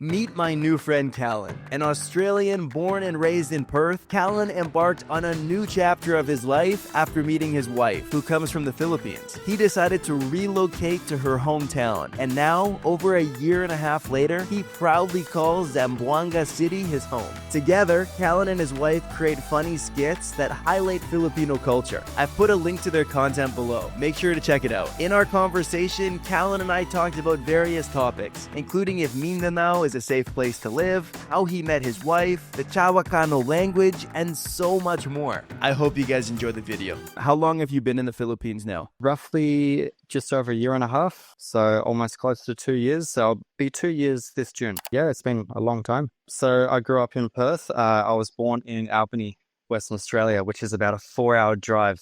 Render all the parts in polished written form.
Meet my new friend Calen. An Australian born and raised in Perth, Calen embarked on a new chapter of his life after meeting his wife, who comes from the Philippines. He decided to relocate to her hometown, and now, over a year and a half later, he proudly calls Zamboanga City his home. Together, Calen and his wife create funny skits that highlight Filipino culture. I've put a link to their content below. Make sure to check it out. In our conversation, Calen and I talked about various topics, including if Mindanao is a safe place to live, how he met his wife, the Chavacano language, and so much more. I hope you guys enjoy the video. How long have you been in the Philippines now? Roughly just over a year and a half, so almost close to 2 years. So I'll be 2 years this June. Yeah, it's been a long time. So I grew up in Perth. I was born in Albany, Western Australia, which is about a 4-hour drive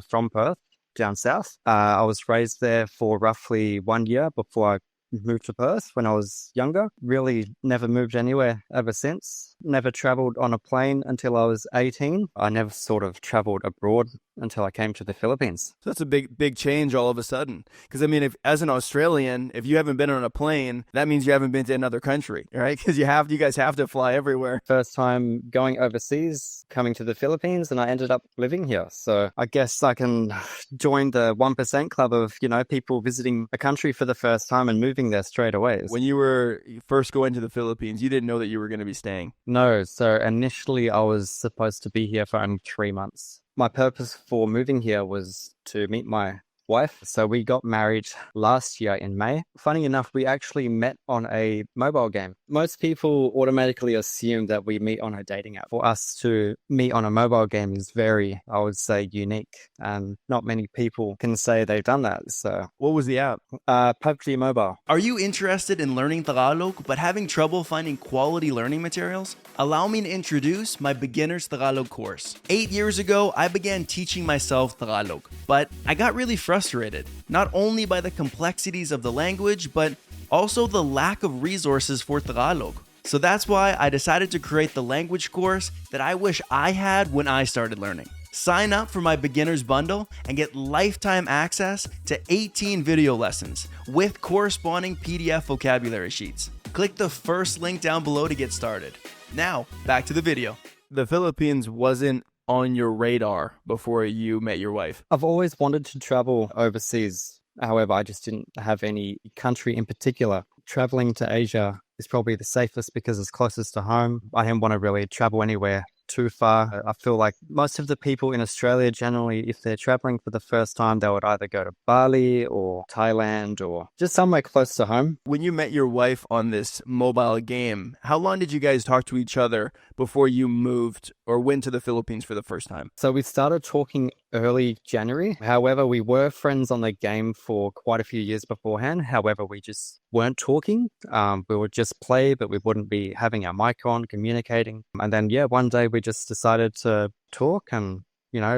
from Perth down south. I was raised there for roughly 1 year before I moved to Perth when I was younger. Really never moved anywhere ever since. Never traveled on a plane until I was 18. I never sort of traveled abroad until I came to the Philippines. So that's a big change all of a sudden. Because I mean, if as an Australian, if you haven't been on a plane, that means you haven't been to another country, right? Because you guys have to fly everywhere. First time going overseas, coming to the Philippines, and I ended up living here. So I guess I can join the 1% club of, people visiting a country for the first time and moving there straight away. When you were first going to the Philippines, you didn't know that you were going to be staying. No, so initially I was supposed to be here for only 3 months. My purpose for moving here was to meet my wife. So we got married last year in May. Funny enough, we actually met on a mobile game. Most people automatically assume that we meet on a dating app. For us to meet on a mobile game is very, I would say, unique. And not many people can say they've done that. So what was the app? PUBG Mobile. Are you interested in learning Tagalog but having trouble finding quality learning materials? Allow me to introduce my Beginner's Tagalog course. 8 years ago, I began teaching myself Tagalog, but I got really frustrated, not only by the complexities of the language, but also the lack of resources for Tagalog. So that's why I decided to create the language course that I wish I had when I started learning. Sign up for my beginner's bundle and get lifetime access to 18 video lessons with corresponding PDF vocabulary sheets. Click the first link down below to get started. Now, back to the video. The Philippines wasn't on your radar before you met your wife. I've always wanted to travel overseas. However, I just didn't have any country in particular. Traveling to Asia is probably the safest because it's closest to home. I didn't want to really travel anywhere too far. I feel like most of the people in Australia, generally, if they're traveling for the first time, they would either go to Bali or Thailand or just somewhere close to home. When you met your wife on this mobile game, how long did you guys talk to each other before you moved or went to the Philippines for the first time? So we started talking early January. However, we were friends on the game for quite a few years beforehand. However, we just weren't talking. We would just play, but we wouldn't be having our mic on, communicating. And then, one day we just decided to talk and,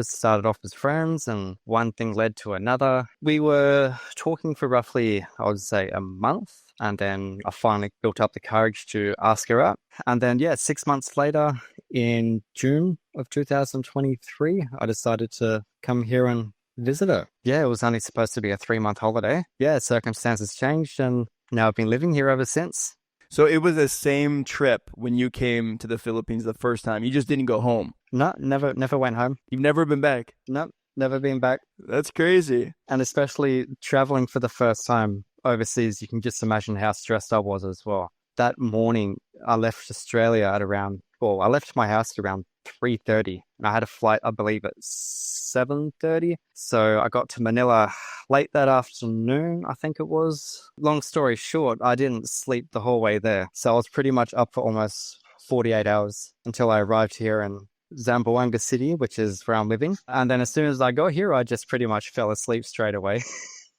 started off as friends, and one thing led to another. We were talking for roughly, I would say, a month. And then I finally built up the courage to ask her out. And then, 6 months later, in June of 2023, I decided to come here and visit her. Yeah, it was only supposed to be a 3-month holiday. Yeah, circumstances changed, and now I've been living here ever since. So it was the same trip when you came to the Philippines the first time. You just didn't go home. No, never went home. You've never been back? No, never been back. That's crazy. And especially traveling for the first time overseas, you can just imagine how stressed I was as well. That morning, I left Australia at I left my house around 3:30, and I had a flight, I believe, at 7:30. So I got to Manila late that afternoon, I think it was. Long story short, I didn't sleep the whole way there. So I was pretty much up for almost 48 hours until I arrived here in Zamboanga City, which is where I'm living. And then as soon as I got here, I just pretty much fell asleep straight away.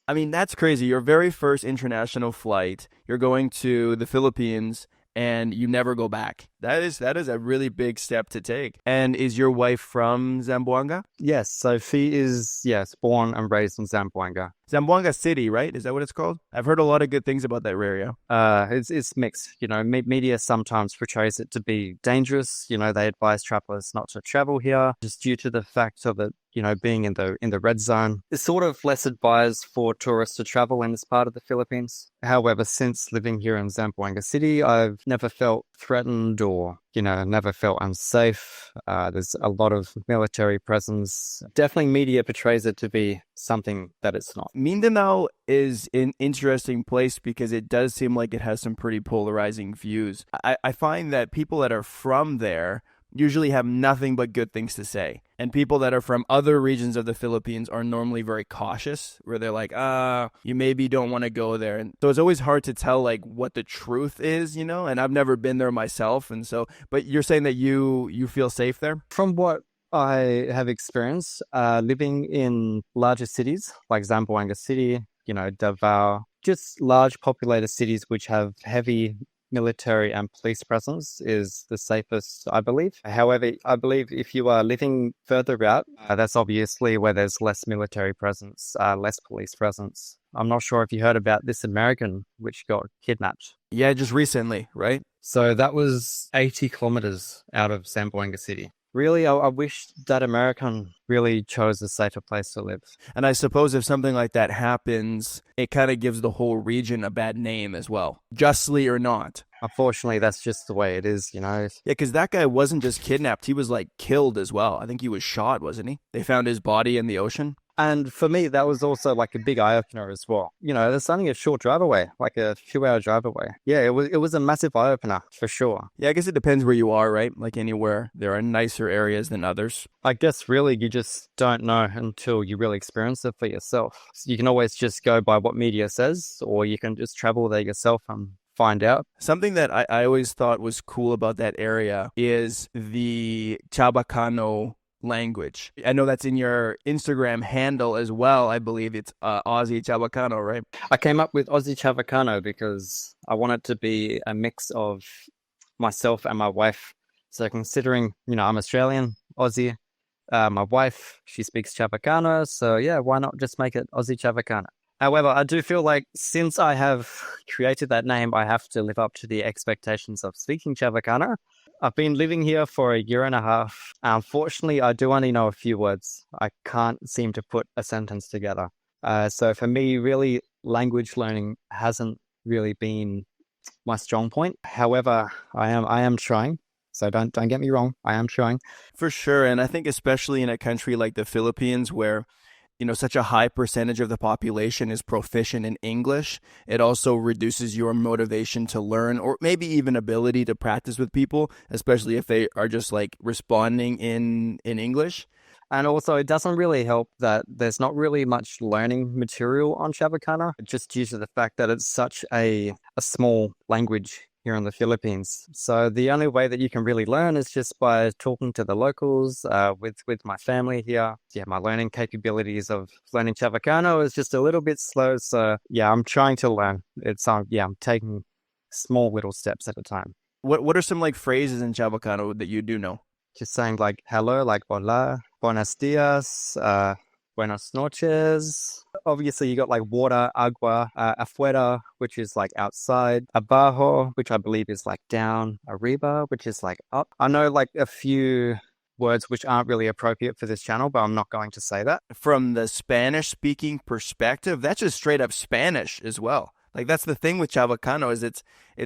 I mean, that's crazy. Your very first international flight, you're going to the Philippines, and you never go back. That is a really big step to take. And is your wife from Zamboanga? Yes, so she is, yes, born and raised in Zamboanga. Zamboanga City, right? Is that what it's called? I've heard a lot of good things about that area. It's mixed. Media sometimes portrays it to be dangerous. They advise travelers not to travel here just due to the fact of it, being in the red zone. It's sort of less advised for tourists to travel in this part of the Philippines. However, since living here in Zamboanga City, I've never felt threatened or, never felt unsafe. There's a lot of military presence. Definitely media portrays it to be something that it's not. Mindanao is an interesting place because it does seem like it has some pretty polarizing views. I find that people that are from there usually have nothing but good things to say. And people that are from other regions of the Philippines are normally very cautious, where they're like, you maybe don't want to go there. And so it's always hard to tell like what the truth is, and I've never been there myself. And so, but you're saying that you feel safe there? From what I have experienced, living in larger cities like Zamboanga City, Davao, just large populated cities which have heavy military and police presence is the safest, I believe. However, I believe if you are living further out, that's obviously where there's less military presence, less police presence. I'm not sure if you heard about this American which got kidnapped. Yeah, just recently, right? So that was 80 kilometers out of Zamboanga City. Really, I wish that American really chose a safer place to live. And I suppose if something like that happens, it kind of gives the whole region a bad name as well, justly or not. Unfortunately, that's just the way it is, Yeah, because that guy wasn't just kidnapped, he was like killed as well. I think he was shot, wasn't he? They found his body in the ocean. And for me, that was also like a big eye-opener as well. There's only a short drive away, like a few-hour drive away. Yeah, it was a massive eye-opener for sure. Yeah, I guess it depends where you are, right? Like anywhere, there are nicer areas than others. I guess really you just don't know until you really experience it for yourself. So you can always just go by what media says, or you can just travel there yourself and find out. Something that I always thought was cool about that area is the Chabacano language. I know that's in your Instagram handle as well. I believe it's Aussie Chabacano, right? I came up with Aussie Chabacano because I want it to be a mix of myself and my wife. So considering, I'm Australian, Aussie, my wife, she speaks Chabacano. So yeah, why not just make it Aussie Chabacano? However, I do feel like since I have created that name, I have to live up to the expectations of speaking Chabacano. I've been living here for a year and a half. Unfortunately, I do only know a few words. I can't seem to put a sentence together. So for me, really, language learning hasn't really been my strong point. However, I am trying. So don't get me wrong. I am trying. For sure. And I think especially in a country like the Philippines where such a high percentage of the population is proficient in English, it also reduces your motivation to learn or maybe even ability to practice with people, especially if they are just like responding in English. And also, it doesn't really help that there's not really much learning material on Chabacano, just due to the fact that it's such a small language here in the Philippines. So the only way that you can really learn is just by talking to the locals, with my family here. Yeah, my learning capabilities of learning Chabacano is just a little bit slow. So yeah, I'm trying to learn. I'm taking small little steps at a time. What are some like phrases in Chabacano that you do know? Just saying like hello, like hola, buenos dias, buenas noches. Obviously, you got like water, agua, afuera, which is like outside, abajo, which I believe is like down, arriba, which is like up. I know like a few words which aren't really appropriate for this channel, but I'm not going to say that. From the Spanish-speaking perspective, that's just straight up Spanish as well. Like that's the thing with Chabacano is it's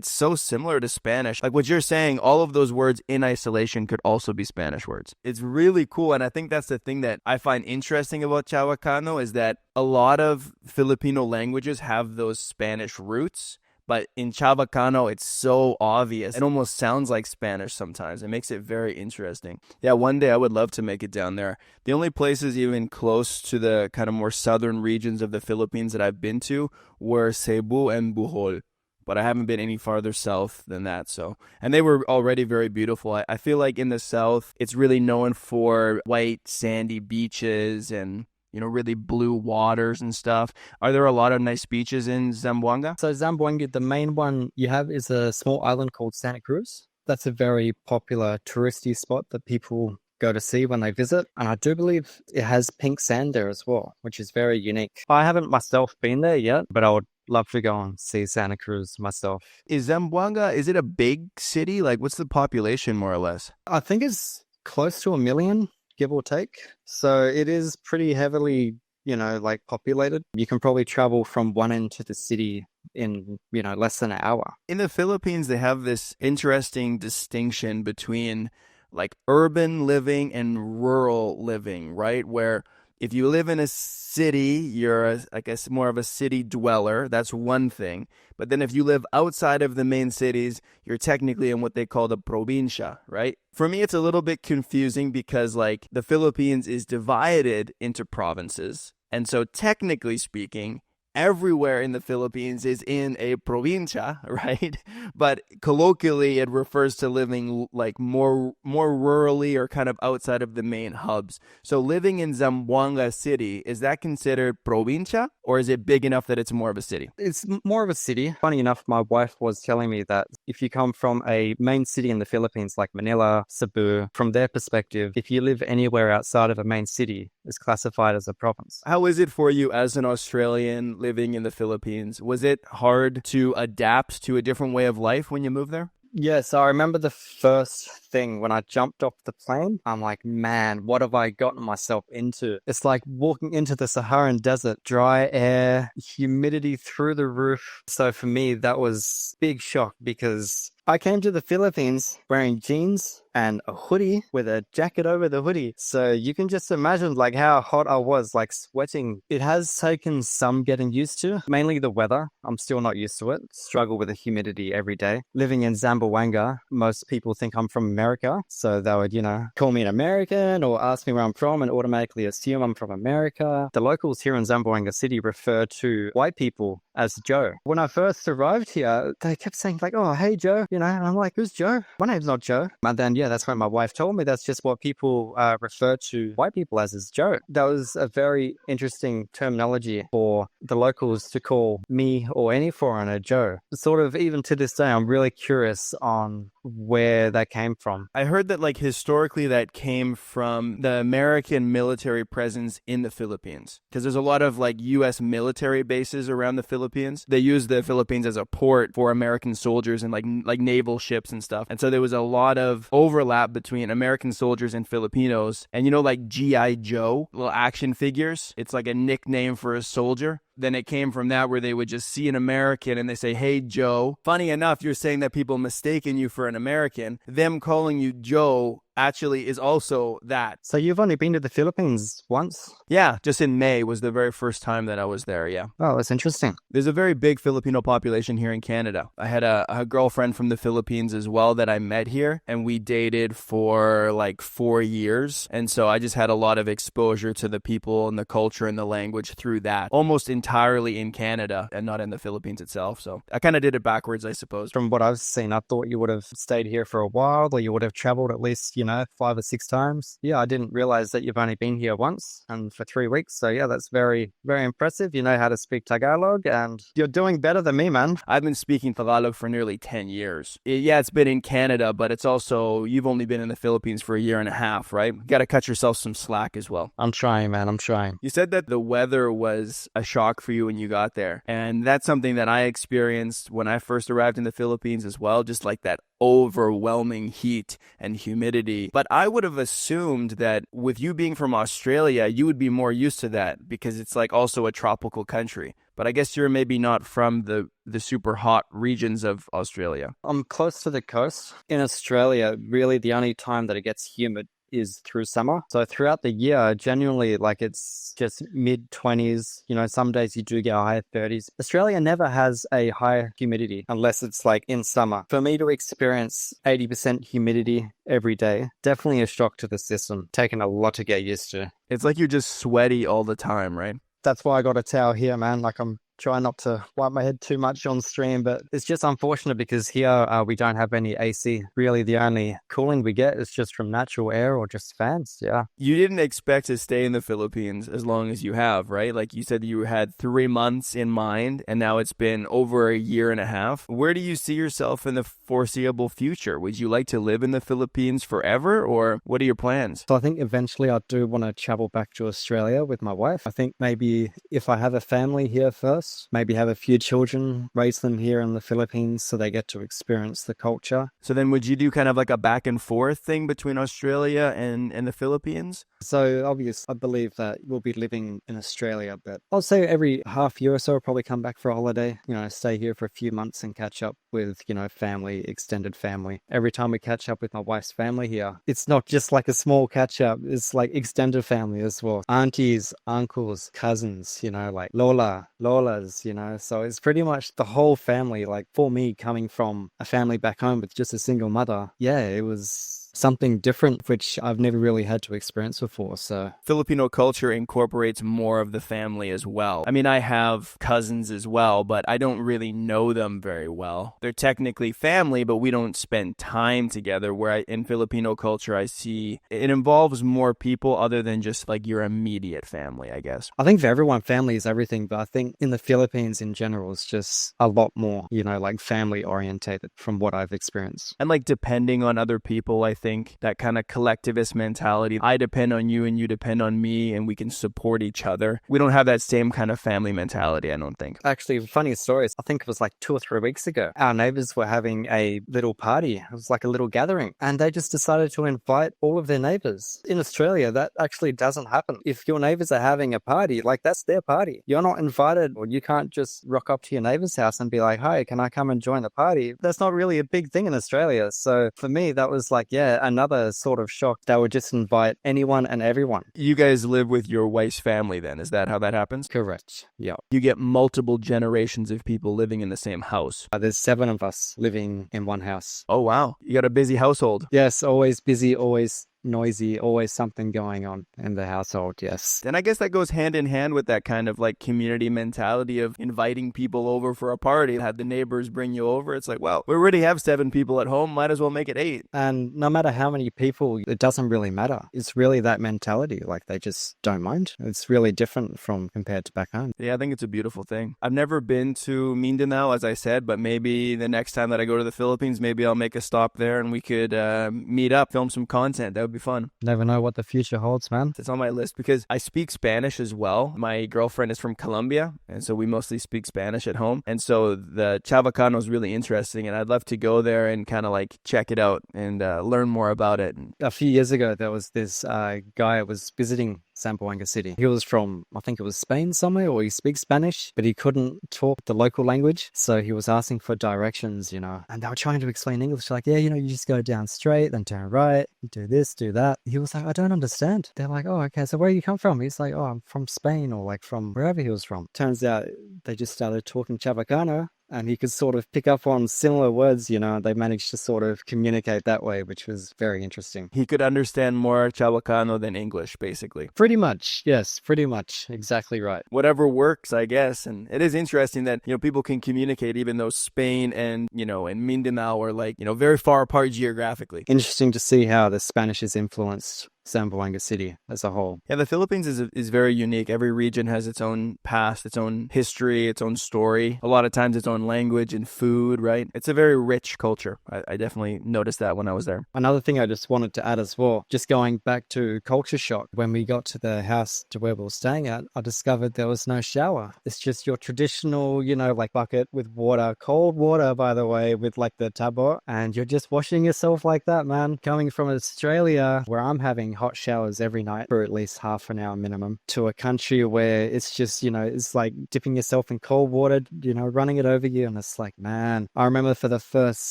so similar to Spanish. Like what you're saying, all of those words in isolation could also be Spanish words. It's really cool. And I think that's the thing that I find interesting about Chabacano is that a lot of Filipino languages have those Spanish roots. But in Chabacano, it's so obvious. It almost sounds like Spanish sometimes. It makes it very interesting. Yeah, one day I would love to make it down there. The only places even close to the kind of more southern regions of the Philippines that I've been to were Cebu and Bohol. But I haven't been any farther south than that. And they were already very beautiful. I feel like in the south, it's really known for white, sandy beaches and really blue waters and stuff. Are there a lot of nice beaches in Zamboanga? So Zamboanga, the main one you have is a small island called Santa Cruz. That's a very popular touristy spot that people go to see when they visit. And I do believe it has pink sand there as well, which is very unique. I haven't myself been there yet, but I would love to go and see Santa Cruz myself. Is Zamboanga, is it a big city? Like, what's the population more or less? I think it's close to 1 million, give or take. So it is pretty heavily, like populated. You can probably travel from one end to the city in, less than an hour. In the Philippines, they have this interesting distinction between like urban living and rural living, right? Where if you live in a city, you're, I guess, more of a city dweller. That's one thing. But then if you live outside of the main cities, you're technically in what they call the probinsya, right? For me, it's a little bit confusing because like the Philippines is divided into provinces. And so technically speaking, everywhere in the Philippines is in a provincia, right? But colloquially, it refers to living like more rurally or kind of outside of the main hubs. So living in Zamboanga City, is that considered provincia or is it big enough that it's more of a city? It's more of a city. Funny enough, my wife was telling me that if you come from a main city in the Philippines like Manila, Cebu, from their perspective, if you live anywhere outside of a main city, it's classified as a province. How is it for you as an Australian living in the Philippines? Was it hard to adapt to a different way of life when you moved there? Yes, I remember the first thing when I jumped off the plane. I'm like, man, what have I gotten myself into? It's like walking into the Saharan desert, dry air, humidity through the roof. So for me, that was big shock because I came to the Philippines wearing jeans and a hoodie with a jacket over the hoodie. So you can just imagine like how hot I was, like sweating. It has taken some getting used to, mainly the weather. I'm still not used to it. Struggle with the humidity every day. Living in Zamboanga, most people think I'm from America. So they would, call me an American or ask me where I'm from and automatically assume I'm from America. The locals here in Zamboanga City refer to white people as Joe. When I first arrived here, they kept saying like, oh, hey, Joe. And I'm like, who's Joe? My name's not Joe. And then, that's when my wife told me that's just what people refer to white people as is Joe. That was a very interesting terminology for the locals to call me or any foreigner Joe. Sort of even to this day, I'm really curious on where that came from. I heard that like historically that came from the American military presence in the Philippines because there's a lot of like U.S. military bases around the Philippines. They use the Philippines as a port for American soldiers and like naval ships and stuff. And so there was a lot of overlap between American soldiers and Filipinos. And like GII Joe, little action figures, it's like a nickname for a soldier. Then it came from that where they would just see an American and they say, hey, Joe. Funny enough, you're saying that people mistaken you for an American. Them calling you Joe actually is also that. So you've only been to the Philippines once? Yeah, just in May was the very first time that I was there, yeah. Oh, that's interesting. There's a very big Filipino population here in Canada. I had a girlfriend from the Philippines as well that I met here, and we dated for like 4 years. And so I just had a lot of exposure to the people and the culture and the language through that, almost entirely in Canada and not in the Philippines itself. So I kind of did it backwards, I suppose. From what I've seen, I thought you would have stayed here for a while or you would have traveled at least 5 or 6 times. Yeah, I didn't realize that you've only been here once and for 3 weeks. So yeah, that's very, very impressive. You know how to speak Tagalog and you're doing better than me, man. I've been speaking Tagalog for nearly 10 years. It's been in Canada, but it's also, you've only been in the Philippines for 1.5 years, right? You got to cut yourself some slack as well. I'm trying, man. I'm trying. You said that the weather was a shock for you when you got there. And that's something that I experienced when I first arrived in the Philippines as well, just like that overwhelming heat and humidity. But I would have assumed that with you being from Australia, you would be more used to that because it's like also a tropical country. But I guess you're maybe not from the super hot regions of Australia. I'm close to the coast. In Australia, really the only time that it gets humid is through summer. So throughout the year, genuinely, like it's just mid-20s. Some days you do get high 30s. Australia never has a high humidity unless it's like in summer. For me to experience 80% humidity every day, definitely a shock to the system. Taking a lot to get used to. It's like you're just sweaty all the time, right? That's why I got a towel here, man. Like I'm try not to wipe my head too much on stream, but it's just unfortunate because here we don't have any AC. Really, the only cooling we get is just from natural air or just fans. Yeah. You didn't expect to stay in the Philippines as long as you have, right? Like you said, you had 3 months in mind, and now it's been over a year and a half. Where do you see yourself in the foreseeable future? Would you like to live in the Philippines forever, or what are your plans? So I think eventually I do want to travel back to Australia with my wife. I think maybe if I have a family here first, maybe have a few children, raise them here in the Philippines so they get to experience the culture. So then would you do kind of like a back and forth thing between Australia and the Philippines? So obviously, I believe that we'll be living in Australia, but I'll say every half year or so, I'll probably come back for a holiday, stay here for a few months and catch up with, family, extended family. Every time we catch up with my wife's family here, it's not just like a small catch up, it's like extended family as well. Aunties, uncles, cousins, like Lolas, so it's pretty much the whole family. Like for me, coming from a family back home with just a single mother, yeah, it was something different, which I've never really had to experience before. So Filipino culture incorporates more of the family as well. I mean, I have cousins as well, but I don't really know them very well. They're technically family, but we don't spend time together, where in Filipino culture, I see it involves more people other than just like your immediate family, I guess. I think for everyone, family is everything, but I think in the Philippines in general, it's just a lot more, like family orientated from what I've experienced. And like depending on other people, I think that kind of collectivist mentality. I depend on you and you depend on me and we can support each other. We don't have that same kind of family mentality, I don't think. Actually, funny stories. I think it was like 2 or 3 weeks ago. Our neighbors were having a little party. It was like a little gathering. And they just decided to invite all of their neighbors. In Australia, that actually doesn't happen. If your neighbors are having a party, like that's their party. You're not invited, or you can't just rock up to your neighbor's house and be like, "Hi, can I come and join the party?" That's not really a big thing in Australia. So for me, that was like, yeah, another sort of shock. They would just invite anyone and everyone. You guys live with your wife's family then? Is that how that happens? Correct. Yeah. You get multiple generations of people living in the same house. There's 7 of us living in one house. Oh, wow. You got a busy household. Yes, always busy, always noisy, always something going on in the household. Yes. And I guess that goes hand in hand with that kind of like community mentality of inviting people over for a party. Have the neighbors bring you over. It's like, well, we already have 7 people at home. Might as well make it 8. And no matter how many people, it doesn't really matter. It's really that mentality. Like they just don't mind. It's really different from compared to back home. Yeah, I think it's a beautiful thing. I've never been to Mindanao, as I said, but maybe the next time that I go to the Philippines, maybe I'll make a stop there and we could meet up, film some content. That would be fun. Never know what the future holds, man. It's on my list because I speak Spanish as well. My girlfriend is from Colombia, and so we mostly speak Spanish at home. And so the Chavacano is really interesting, and I'd love to go there and kind of like check it out and learn more about it. A few years ago, there was this guy who was visiting Zamboanga City. He was from, I think it was Spain somewhere, or he speaks Spanish, but he couldn't talk the local language. So he was asking for directions, and they were trying to explain English. Like, yeah, you just go down straight, then turn right, you do this, do that. He was like, I don't understand. They're like, oh, okay, so where you come from? He's like, oh, I'm from Spain, or like from wherever he was from. Turns out they just started talking Chavacano. And he could sort of pick up on similar words, they managed to sort of communicate that way, which was very interesting. He could understand more Chavacano than English, basically. Pretty much, yes, pretty much. Exactly right. Whatever works, I guess. And it is interesting that, people can communicate even though Spain and, and Mindanao are like, very far apart geographically. Interesting to see how the Spanish has influenced Zamboanga City as a whole. Yeah, the Philippines is very unique. Every region has its own past, its own history, its own story. A lot of times its own language and food, right? It's a very rich culture. I definitely noticed that when I was there. Another thing I just wanted to add as well, just going back to culture shock, when we got to the house to where we were staying at, I discovered there was no shower. It's just your traditional, like bucket with water, cold water, by the way, with like the tabo, and you're just washing yourself like that, man. Coming from Australia, where I'm having hot showers every night for at least half an hour minimum, to a country where it's just, it's like dipping yourself in cold water, running it over you. And it's like, man, I remember for the first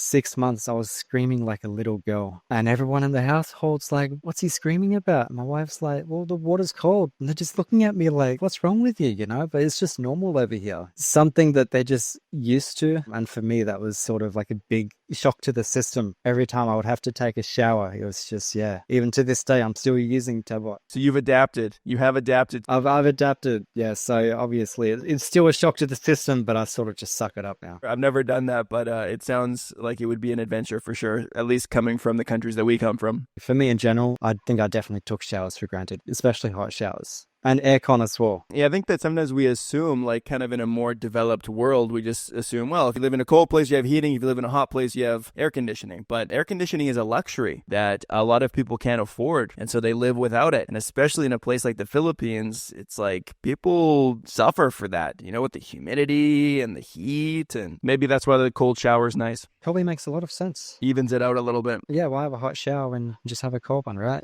6 months, I was screaming like a little girl. And everyone in the household's like, what's he screaming about? My wife's like, well, the water's cold. And they're just looking at me like, what's wrong with you? But it's just normal over here. Something that they're just used to. And for me, that was sort of like a big shock to the system. Every time I would have to take a shower, it was just, yeah. Even to this day, I'm I'm still using tablet. So you've adapted. You have adapted. I've adapted, yeah. So obviously, it's still a shock to the system, but I sort of just suck it up now. I've never done that, but it sounds like it would be an adventure for sure, at least coming from the countries that we come from. For me in general, I think I definitely took showers for granted, especially hot showers. And aircon as well. Yeah, I think that sometimes we assume, like, kind of in a more developed world, we just assume, well, if you live in a cold place, you have heating. If you live in a hot place, you have air conditioning. But air conditioning is a luxury that a lot of people can't afford. And so they live without it. And especially in a place like the Philippines, it's like people suffer for that, you know, with the humidity and the heat. And maybe that's why the cold shower is nice. Probably makes a lot of sense. Evens it out a little bit. Yeah, why have a hot shower and just have a cold one, right?